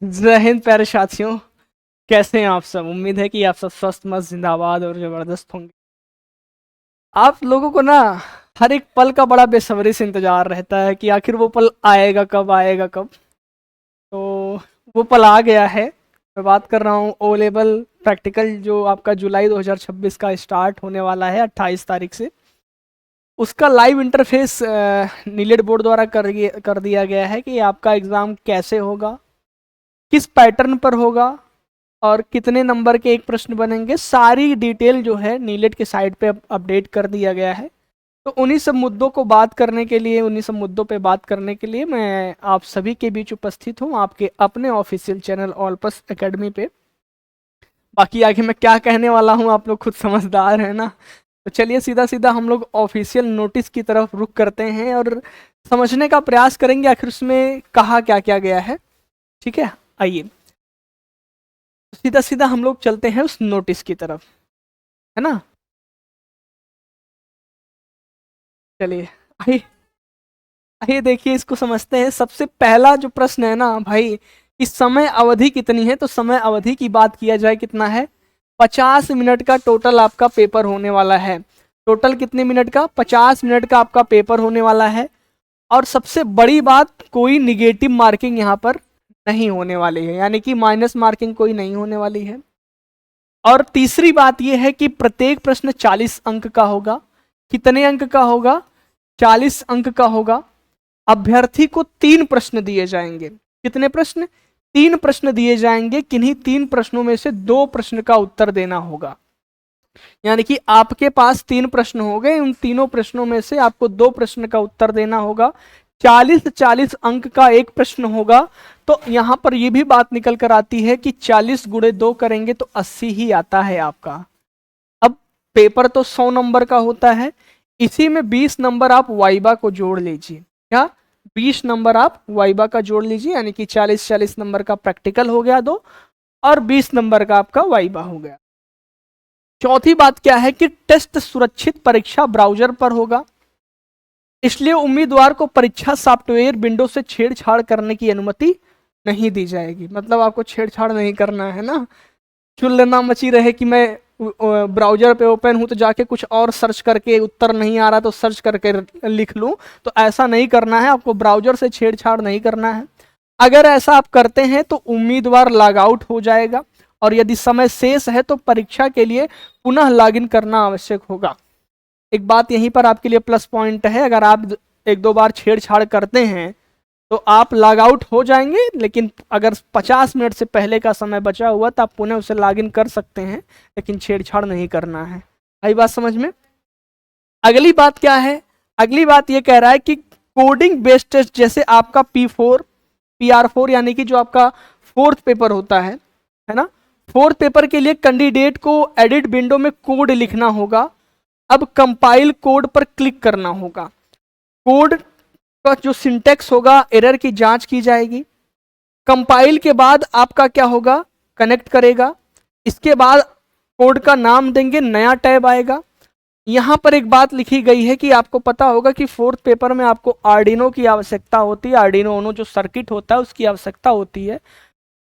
जय हिंद प्यारे साथियों। कैसे हैं आप सब? उम्मीद है कि आप सब स्वस्थ मस्त जिंदाबाद और जबरदस्त होंगे। आप लोगों को ना हर एक पल का बड़ा बेसब्री से इंतजार रहता है कि आखिर वो पल आएगा कब, आएगा कब। तो वो पल आ गया है। मैं बात कर रहा हूँ ओ लेवल प्रैक्टिकल, जो आपका जुलाई 2026 का स्टार्ट होने वाला है 28 तारीख से। उसका लाइव इंटरफेस नीलेट बोर्ड द्वारा कर दिया गया है कि आपका एग्ज़ाम कैसे होगा, किस पैटर्न पर होगा और कितने नंबर के एक प्रश्न बनेंगे। सारी डिटेल जो है नीलेट के साइट पे अपडेट कर दिया गया है। तो उन्हीं सब मुद्दों को बात करने के लिए, उन्हीं सब मुद्दों पे बात करने के लिए मैं आप सभी के बीच उपस्थित हूँ, आपके अपने ऑफिशियल चैनल ऑलपस एकेडमी पे। बाकी आगे मैं क्या कहने वाला हूँ आप लोग खुद समझदार है ना। तो चलिए सीधा सीधा हम लोग ऑफिशियल नोटिस की तरफ रुख करते हैं और समझने का प्रयास करेंगे आखिर उसमें कहा क्या क्या गया है। ठीक है, आइए सीधा सीधा हम लोग चलते हैं उस नोटिस की तरफ, है ना। चलिए, आइए आइए देखिए, इसको समझते हैं। सबसे पहला जो प्रश्न है ना भाई, कि समय अवधि कितनी है। तो समय अवधि की बात किया जाए, कितना है? 50 मिनट का टोटल आपका पेपर होने वाला है। टोटल कितने मिनट का? 50 मिनट का आपका पेपर होने वाला है। और सबसे बड़ी बात, कोई निगेटिव मार्किंग यहाँ पर नहीं होने वाली है, यानी कि माइनस मार्किंग कोई नहीं होने वाली है। और तीसरी बात यह है कि प्रत्येक प्रश्न 40 अंक का होगा। कितने अंक का होगा? 40 अंक का होगा। अभ्यर्थी को 3 प्रश्न दिए जाएंगे। कितने प्रश्न? 3 प्रश्न दिए जाएंगे। किन्हीं 3 प्रश्नों में से 2 प्रश्न का उत्तर देना होगा। यानी कि आपके पास 3 प्रश्न हो गए, उन तीनों प्रश्नों में से आपको 2 प्रश्न का उत्तर देना होगा। 40-40 अंक का एक प्रश्न होगा। तो यहां पर यह भी बात निकल कर आती है कि 40 गुणे 2 करेंगे तो 80 ही आता है आपका। अब पेपर तो 100 नंबर का होता है, इसी में 20 नंबर आप वाइबा को जोड़ लीजिए। क्या? 20 नंबर आप वाइबा का जोड़ लीजिए, यानी कि 40-40 नंबर का प्रैक्टिकल हो गया दो, और 20 नंबर का आपका वाइबा हो गया। चौथी बात क्या है कि टेस्ट सुरक्षित परीक्षा ब्राउजर पर होगा, इसलिए उम्मीदवार को परीक्षा सॉफ्टवेयर विंडो से छेड़छाड़ करने की अनुमति नहीं दी जाएगी। मतलब आपको छेड़छाड़ नहीं करना है ना, चुल ना मची रहे कि मैं ब्राउजर पे ओपन हूं तो जाके कुछ और सर्च करके उत्तर नहीं आ रहा तो सर्च करके लिख लूं। तो ऐसा नहीं करना है, आपको ब्राउजर से छेड़छाड़ नहीं करना है। अगर ऐसा आप करते हैं तो उम्मीदवार लॉग आउट हो जाएगा, और यदि समय शेष है तो परीक्षा के लिए पुनः लॉगिन करना आवश्यक होगा। एक बात यहीं पर आपके लिए प्लस पॉइंट है, अगर आप एक दो बार छेड़छाड़ करते हैं तो आप लॉग आउट हो जाएंगे, लेकिन अगर 50 मिनट से पहले का समय बचा हुआ तो आप पुनः उसे लॉग इन कर सकते हैं, लेकिन छेड़छाड़ नहीं करना है। आई बात समझ में? अगली बात क्या है? अगली बात ये कह रहा है कि कोडिंग बेस्ड टेस्ट, जैसे आपका P4 PR4, यानी कि जो आपका फोर्थ पेपर होता है ना, फोर्थ पेपर के लिए कैंडिडेट को एडिट विंडो में कोड लिखना होगा। अब कंपाइल कोड पर क्लिक करना होगा। कोड का जो सिंटेक्स होगा, एरर की जांच की जाएगी। कंपाइल के बाद आपका क्या होगा? कनेक्ट करेगा। इसके बाद कोड का नाम देंगे, नया टैब आएगा। यहां पर एक बात लिखी गई है कि आपको पता होगा कि फोर्थ पेपर में आपको आर्डिनो की आवश्यकता होती है। आर्डिनो ओनो जो सर्किट होता है उसकी आवश्यकता होती है।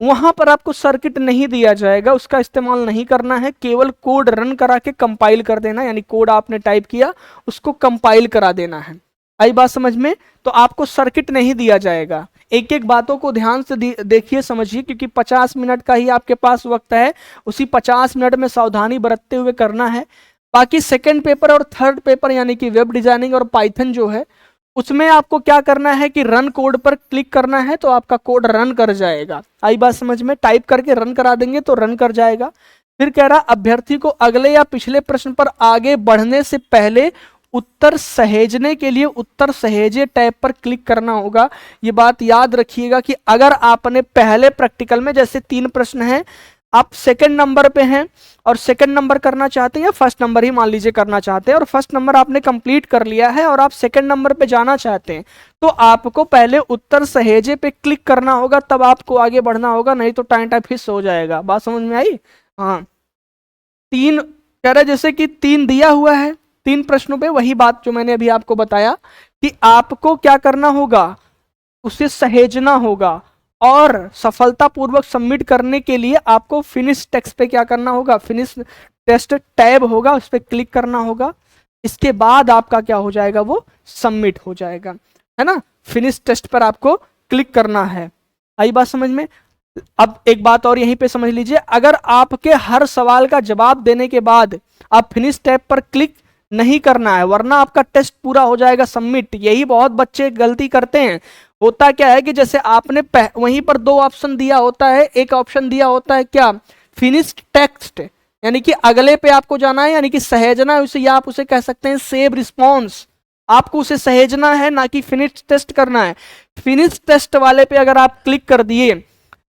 वहां पर आपको सर्किट नहीं दिया जाएगा, उसका इस्तेमाल नहीं करना है। केवल कोड रन करा के कंपाइल कर देना, यानी कोड आपने टाइप किया उसको कंपाइल करा देना है। आई बात समझ में? तो आपको सर्किट नहीं दिया जाएगा। एक एक बातों को ध्यान से देखिए, समझिए, क्योंकि 50 मिनट का ही आपके पास वक्त है। उसी 50 मिनट में सावधानी बरतते हुए करना है। बाकी सेकंड पेपर और थर्ड पेपर, यानी कि वेब डिजाइनिंग और पाइथन जो है, उसमें आपको क्या करना है कि रन कोड पर क्लिक करना है तो आपका कोड रन कर जाएगा। आई बात समझ में? टाइप करके रन करा देंगे तो रन कर जाएगा। फिर कह रहा अभ्यर्थी को अगले या पिछले प्रश्न पर आगे बढ़ने से पहले उत्तर सहेजने के लिए उत्तर सहेजे टैब पर क्लिक करना होगा। ये बात याद रखिएगा कि अगर आपने पहले प्रैक्टिकल में, जैसे 3 प्रश्न हैं, आप सेकंड नंबर पे हैं और सेकंड नंबर करना चाहते हैं, या फर्स्ट नंबर ही मान लीजिए करना चाहते हैं, और फर्स्ट नंबर आपने कंप्लीट कर लिया है और आप सेकंड नंबर पे जाना चाहते हैं, तो आपको पहले उत्तर सहेजे पे क्लिक करना होगा, तब आपको आगे बढ़ना होगा, नहीं तो टाइम टाइम फिस हो जाएगा। बात समझ में आई? हाँ, 3 कह रहे, जैसे कि 3 दिया हुआ है 3 प्रश्नों पे, वही बात जो मैंने अभी आपको बताया कि आपको क्या करना होगा, उसे सहेजना होगा। और सफलतापूर्वक सबमिट करने के लिए आपको फिनिश टेक्स्ट पे क्या करना होगा, फिनिश टेस्ट टैब होगा, उस पर क्लिक करना होगा। इसके बाद आपका क्या हो जाएगा, वो सबमिट हो जाएगा, है ना। फिनिश टेस्ट पर आपको क्लिक करना है। आई बात समझ में। अब एक बात और यहीं पे समझ लीजिए, अगर आपके हर सवाल का जवाब देने के बाद आप फिनिश टैब पर क्लिक नहीं करना है, वरना आपका टेस्ट पूरा हो जाएगा सबमिट। यही बहुत बच्चे गलती करते हैं। होता क्या है कि जैसे आपने वहीं पर दो ऑप्शन दिया होता है, एक ऑप्शन दिया होता है क्या, फिनिश टेक्स्ट, यानी कि अगले पे आपको जाना है, यानी कि सहेजना है उसे, या आप उसे कह सकते हैं सेव रिस्पॉन्स। आपको उसे सहेजना है, ना कि फिनिश टेस्ट करना है। फिनिश टेस्ट वाले पे अगर आप क्लिक कर दिए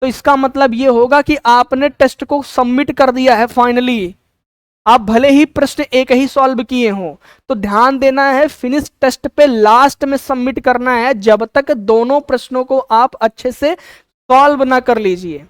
तो इसका मतलब ये होगा कि आपने टेस्ट को सबमिट कर दिया है फाइनली। आप भले ही प्रश्न एक ही सॉल्व किए हो, तो ध्यान देना है फिनिश टेस्ट पे लास्ट में सबमिट करना है, जब तक दोनों प्रश्नों को आप अच्छे से सॉल्व ना कर लीजिए।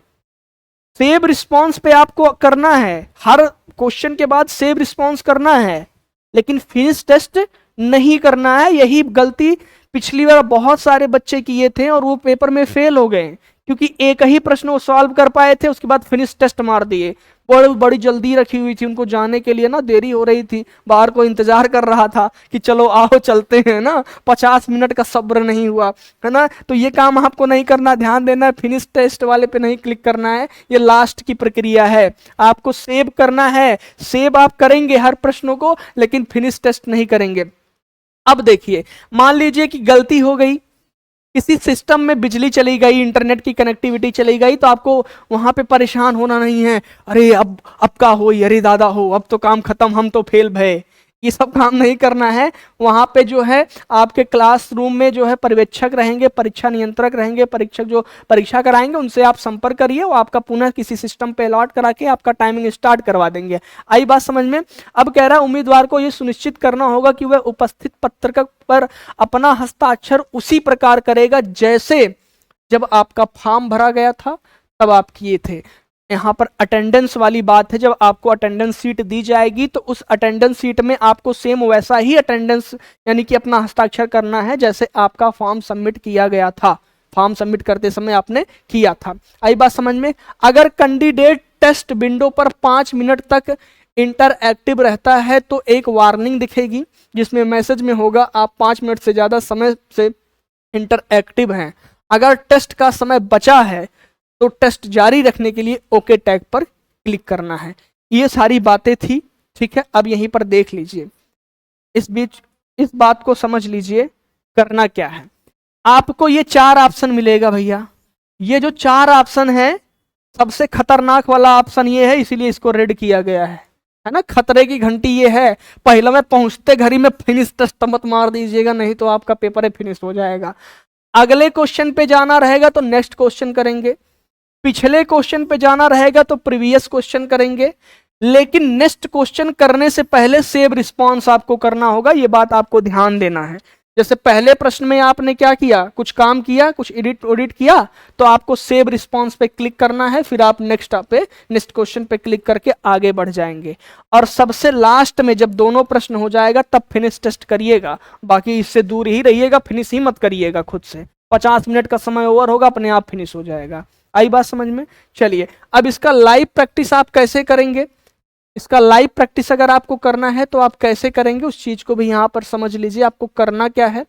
सेव रिस्पॉन्स पे आपको करना है, हर क्वेश्चन के बाद सेव रिस्पॉन्स करना है, लेकिन फिनिश टेस्ट नहीं करना है। यही गलती पिछली बार बहुत सारे बच्चे किए थे और वो पेपर में फेल हो गए, क्योंकि एक ही प्रश्न वो सॉल्व कर पाए थे, उसके बाद फिनिश टेस्ट मार दिए। बड़ी जल्दी रखी हुई थी, उनको जाने के लिए ना देरी हो रही थी, बाहर को इंतजार कर रहा था कि चलो आओ चलते हैं ना, 50 मिनट का सब्र नहीं हुआ, है ना। तो ये काम आपको नहीं करना, ध्यान देना है, फिनिश टेस्ट वाले पे नहीं क्लिक करना है, ये लास्ट की प्रक्रिया है। आपको सेव करना है, सेव आप करेंगे हर प्रश्नों को, लेकिन फिनिश टेस्ट नहीं करेंगे। अब देखिए, मान लीजिए कि गलती हो गई, किसी सिस्टम में बिजली चली गई, इंटरनेट की कनेक्टिविटी चली गई, तो आपको वहां पे परेशान होना नहीं है, अरे अब का हो, अरे दादा हो, अब तो काम खत्म, हम तो फेल भय, ये सब काम नहीं करना है। वहां पे जो है आपके क्लासरूम में जो है पर्यवेक्षक रहेंगे, परीक्षा नियंत्रक रहेंगे, परीक्षक जो परीक्षा कराएंगे उनसे आप संपर्क करिए, वो आपका पुनः किसी सिस्टम पे अलॉट करा के आपका टाइमिंग स्टार्ट करवा देंगे। आई बात समझ में। अब कह रहा है उम्मीदवार को यह सुनिश्चित करना होगा कि वह उपस्थित पत्रक पर अपना हस्ताक्षर उसी प्रकार करेगा जैसे जब आपका फॉर्म भरा गया था तब आप किए थे। यहाँ पर अटेंडेंस वाली बात है, जब आपको अटेंडेंस सीट दी जाएगी तो उस अटेंडेंस सीट में आपको सेम वैसा ही अटेंडेंस यानी कि अपना हस्ताक्षर करना है जैसे आपका फॉर्म सबमिट किया गया था, फॉर्म सबमिट करते समय आपने किया था। आई बात समझ में। अगर कैंडिडेट टेस्ट विंडो पर 5 मिनट तक इंटरएक्टिव रहता है तो एक वार्निंग दिखेगी जिसमें मैसेज में होगा आप 5 मिनट से ज़्यादा समय से इंटरएक्टिव हैं। अगर टेस्ट का समय बचा है तो टेस्ट जारी रखने के लिए ओके टैग पर क्लिक करना है। ये सारी बातें थी, ठीक है। अब यहीं पर देख लीजिए, इस बीच इस बात को समझ लीजिए करना क्या है। आपको ये 4 ऑप्शन मिलेगा भैया। ये जो 4 ऑप्शन है, सबसे खतरनाक वाला ऑप्शन ये है, इसीलिए इसको रेड किया गया है ना। खतरे की घंटी ये है, पहले में पहुंचते घड़ी में फिनिश टेस्ट मत मार दीजिएगा, नहीं तो आपका पेपर है फिनिश हो जाएगा। अगले क्वेश्चन पे जाना रहेगा तो नेक्स्ट क्वेश्चन करेंगे, पिछले क्वेश्चन पे जाना रहेगा तो प्रीवियस क्वेश्चन करेंगे, लेकिन नेक्स्ट क्वेश्चन करने से पहले सेव रिस्पॉन्स आपको करना होगा। ये बात आपको ध्यान देना है। जैसे पहले प्रश्न में आपने क्या किया, कुछ काम किया, कुछ एडिट किया, तो आपको सेव रिस्पॉन्स पे क्लिक करना है, फिर आप नेक्स्ट क्वेश्चन पे क्लिक करके आगे बढ़ जाएंगे। और सबसे लास्ट में जब दोनों प्रश्न हो जाएगा तब फिनिश टेस्ट करिएगा, बाकी इससे दूर ही रहिएगा, फिनिश ही मत करिएगा खुद से। 50 मिनट का समय ओवर होगा, अपने आप फिनिश हो जाएगा। आई बात समझ में। चलिए, अब इसका लाइव प्रैक्टिस आप कैसे करेंगे, इसका लाइव प्रैक्टिस अगर आपको करना है तो आप कैसे करेंगे उस चीज को भी यहां पर समझ लीजिए। आपको करना क्या है,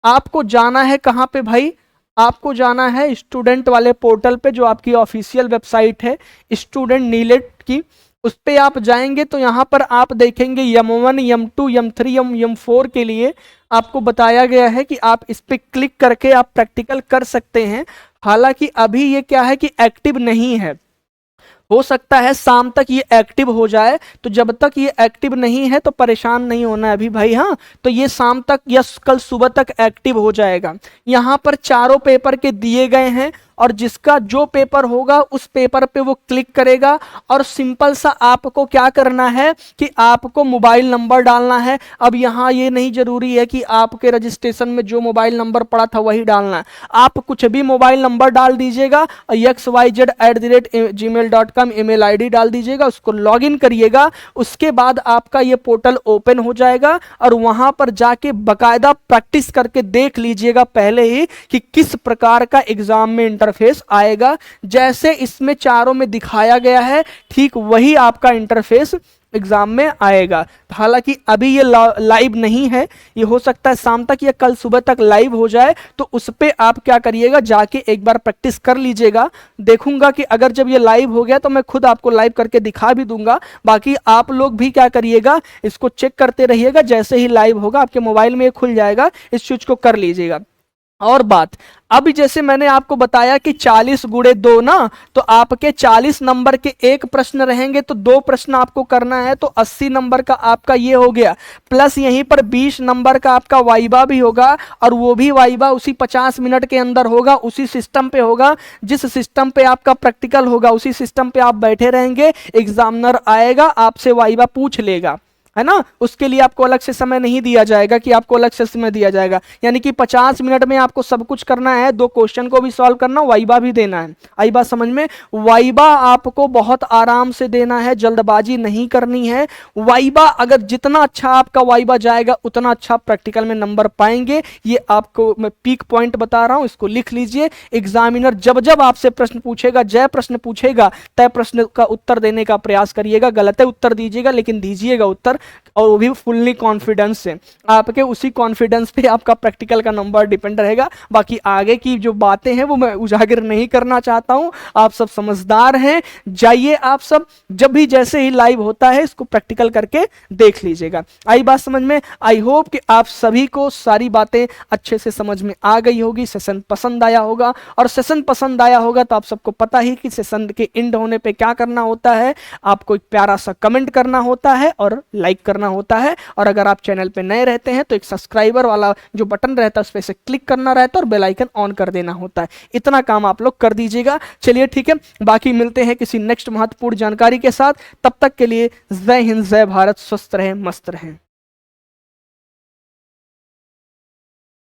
आपको जाना है कहां पे भाई, आपको जाना है स्टूडेंट वाले पोर्टल पे, जो आपकी ऑफिशियल वेबसाइट है स्टूडेंट नीलेट की। उस पे आप जाएंगे तो यहाँ पर आप देखेंगे M1 M2 M3 M4 के लिए आपको बताया गया है कि आप इस पे क्लिक करके आप प्रैक्टिकल कर सकते हैं। हालांकि अभी ये क्या है कि एक्टिव नहीं है, हो सकता है शाम तक ये एक्टिव हो जाए, तो जब तक ये एक्टिव नहीं है तो परेशान नहीं होना है अभी भाई। हाँ, तो ये शाम तक या कल सुबह तक एक्टिव हो जाएगा। यहाँ पर चारों पेपर के दिए गए हैं और जिसका जो पेपर होगा उस पेपर पे वो क्लिक करेगा और सिंपल सा आपको क्या करना है कि आपको मोबाइल नंबर डालना है। अब यहाँ ये नहीं जरूरी है कि आपके रजिस्ट्रेशन में जो मोबाइल नंबर पड़ा था वही डालना है, आप कुछ भी मोबाइल नंबर डाल दीजिएगा, xyz@gmail.com ईमेल आईडी डाल दीजिएगा, उसको लॉगिन करिएगा। उसके बाद आपका ये पोर्टल ओपन हो जाएगा और वहां पर जाके बकायदा प्रैक्टिस करके देख लीजिएगा पहले ही कि किस प्रकार का एग्जाम में इंटरफेस आएगा। जैसे इसमें चारों में दिखाया गया है ठीक वही आपका इंटरफेस एग्जाम में आएगा। हालांकि अभी ये लाइव नहीं है, ये हो सकता है शाम तक या कल सुबह तक लाइव हो जाए, तो उस पे आप क्या करिएगा, जाके एक बार प्रैक्टिस कर लीजिएगा। देखूंगा कि अगर जब ये लाइव हो गया तो मैं खुद आपको लाइव करके दिखा भी दूंगा। बाकी आप लोग भी क्या करिएगा, इसको चेक करते रहिएगा, जैसे ही लाइव होगा आपके मोबाइल में ये खुल जाएगा, इस चीज को कर लीजिएगा। और बात, अब जैसे मैंने आपको बताया कि 40 गुणे 2 ना, तो आपके 40 नंबर के एक प्रश्न रहेंगे, तो 2 प्रश्न आपको करना है, तो 80 नंबर का आपका ये हो गया। प्लस यहीं पर 20 नंबर का आपका वाइबा भी होगा, और वो भी वाइबा उसी 50 मिनट के अंदर होगा, उसी सिस्टम पे होगा जिस सिस्टम पे आपका प्रैक्टिकल होगा, उसी सिस्टम पे आप बैठे रहेंगे। एग्जामिनर आएगा, आपसे वाइबा पूछ लेगा, है ना। उसके लिए आपको अलग से समय नहीं दिया जाएगा कि आपको अलग से समय दिया जाएगा, यानी कि 50 मिनट में आपको सब कुछ करना है, 2 क्वेश्चन को भी सॉल्व करना, वाइबा भी देना है। आई बात समझ में। वाइबा आपको बहुत आराम से देना है, जल्दबाजी नहीं करनी है। वाइबा अगर जितना अच्छा आपका वाइबा जाएगा उतना अच्छा प्रैक्टिकल में नंबर पाएंगे। ये आपको मैं पीक पॉइंट बता रहा हूं, इसको लिख लीजिए। एग्जामिनर जब जब आपसे प्रश्न पूछेगा, जय प्रश्न पूछेगा, तय प्रश्न का उत्तर देने का प्रयास करिएगा। गलत है उत्तर दीजिएगा, लेकिन दीजिएगा उत्तर, और वो भी फुल्ली कॉन्फिडेंस से। आपके उसी कॉन्फिडेंस पे आपका प्रैक्टिकल का नंबर डिपेंड रहेगा। बाकी आगे की जो बातें हैं वो मैं उजागर नहीं करना चाहता हूं, आप सब समझदार हैं। जाइए आप सब, जब भी जैसे ही लाइव होता है इसको प्रैक्टिकल करके देख लीजिएगा। आई बात समझ में। आई होप कि आप सभी को सारी बातें अच्छे से समझ में आ गई होगी, सेशन पसंद आया होगा। और सेशन पसंद आया होगा तो आप सबको पता ही कि सेशन के एंड होने पे क्या करना होता है, आपको एक प्यारा सा कमेंट करना होता है और लाइक करना होता है। और अगर आप चैनल पे नए रहते हैं तो एक सब्सक्राइबर वाला जो बटन रहता है उस पे से क्लिक करना रहता है और बेल आइकन ऑन कर देना होता है। इतना काम आप लोग कर दीजिएगा। चलिए ठीक है, बाकी मिलते हैं किसी नेक्स्ट महत्वपूर्ण जानकारी के साथ। तब तक के लिए जय हिंद, जय भारत, स्वस्थ रहें, मस्त रहें।